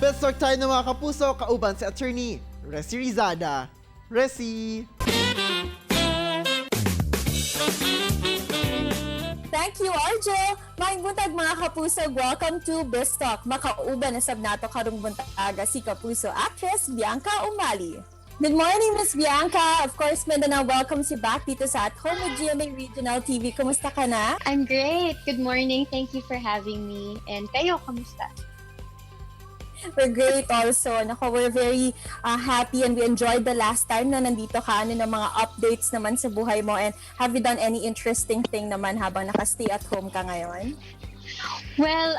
Best talk tayo ng mga kapuso, kauban si attorney Resi Rizada. Resi! Thank you, RJ! Maing buntag mga kapuso, welcome to Best Talk. Makauban na sab nato karong buntaga si kapuso actress Bianca Umali. Good morning, Miss Bianca. Of course, Mindanao welcomes you back dito sa At Home with GMA Regional TV. Kumusta ka na? I'm great. Good morning. Thank you for having me. And kayo, kamusta? We're great also. Nako, we're very happy and we enjoyed the last time na nandito ka. Ano ng mga updates naman sa buhay mo, and have you done any interesting thing naman habang nakastay at home ka ngayon? Well,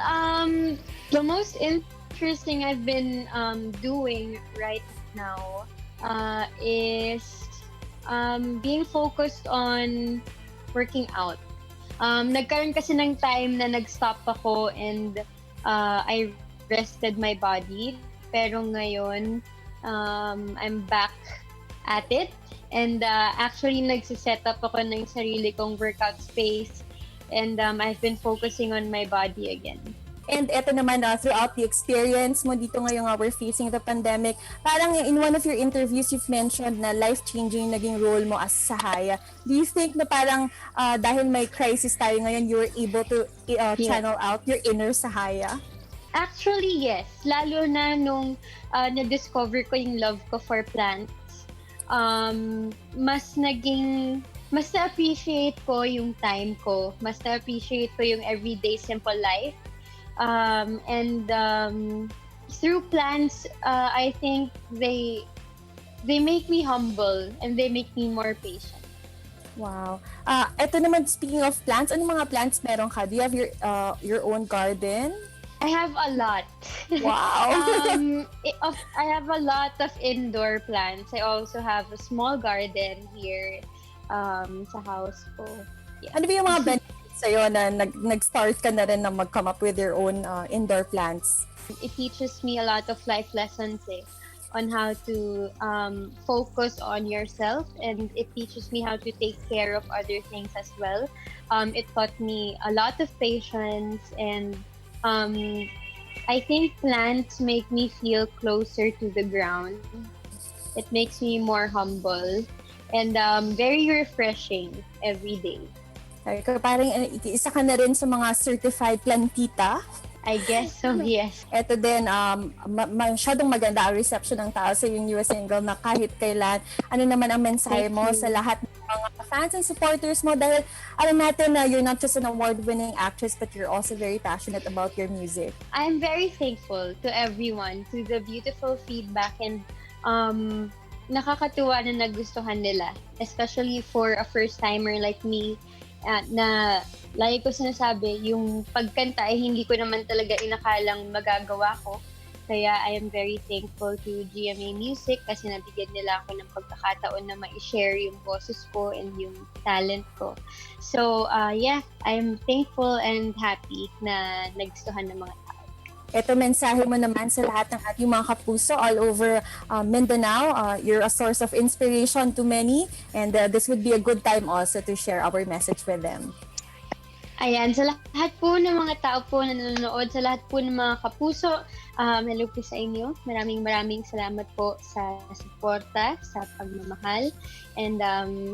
the most interesting I've been doing right now is being focused on working out. Nagkaroon kasi ng time na nag-stop ako and I rested my body. Pero ngayon, I'm back at it. And actually, nagsiset up ako ng sarili kong workout space. And I've been focusing on my body again. And eto naman, throughout the experience mo dito ngayong we're facing the pandemic, parang in one of your interviews, you've mentioned na life-changing naging role mo as sahaya. Do you think na parang dahil may crisis tayo ngayon, you were able to channel out your inner sahaya? Actually, yes. Lalo na nung na-discover ko yung love ko for plants, mas na-appreciate ko yung time ko. Mas na-appreciate ko yung everyday simple life. And through plants, I think they make me humble and they make me more patient. Wow. Eto naman, speaking of plants, ano mga plants meron ka? Do you have your own garden? I have a lot. Wow. I have a lot of indoor plants. I also have a small garden here sa house ko. Yeah. Ano ba yung mga benefits sa'yo na nag-start ka na rin na mag-come up with your own indoor plants? It teaches me a lot of life lessons on how to focus on yourself, and it teaches me how to take care of other things as well. It taught me a lot of patience, and I think plants make me feel closer to the ground. It makes me more humble and very refreshing every day. Parang isa ka na rin sa mga certified plantita. I guess so, yes. Ito din, masyadong maganda ang reception ng tao sa yung newest single na Kahit Kailan. Ano naman ang mensahe mo sa lahat ng mga fans and supporters mo? Dahil alam natin na you're not just an award-winning actress, but you're also very passionate about your music. I'm very thankful to everyone, to the beautiful feedback, and nakakatuwa na nagustuhan nila. Especially for a first-timer like me, na lagi ko sinasabi, yung pagkanta ay hindi ko naman talaga inakalang magagawa ko. Kaya I am very thankful to GMA Music kasi nabigyan nila ako ng pagkakataon na ma-share yung boses ko and yung talent ko. So, yeah, I'm thankful and happy na nagustuhan ng mga tao. Ito, mensahe mo naman sa lahat ng ating mga kapuso all over Mindanao. You're a source of inspiration to many, and this would be a good time also to share our message with them. Ayan, sa lahat po ng mga tao po na nanonood, sa lahat po ng mga kapuso, hello po sa inyo. Maraming salamat po sa suporta, sa pagmamahal. And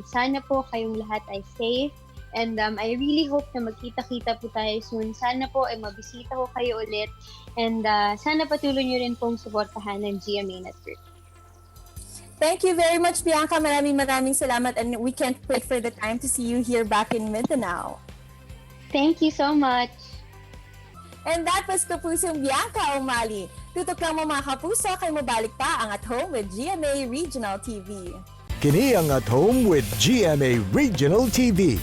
sana po kayong lahat ay safe. And I really hope na magkita-kita po tayo soon. Sana po ay mabisita ko kayo ulit. And sana patuloy nyo rin pong suportahan ng GMA Network. Thank you very much, Bianca. Maraming salamat, and we can't wait for the time to see you here back in Mindanao. Thank you so much. And that was Kapusong Bianca Umali. Tutok lang mo mga kapuso, kay mabalik pa ang At Home with GMA Regional TV. Kini ang At Home with GMA Regional TV.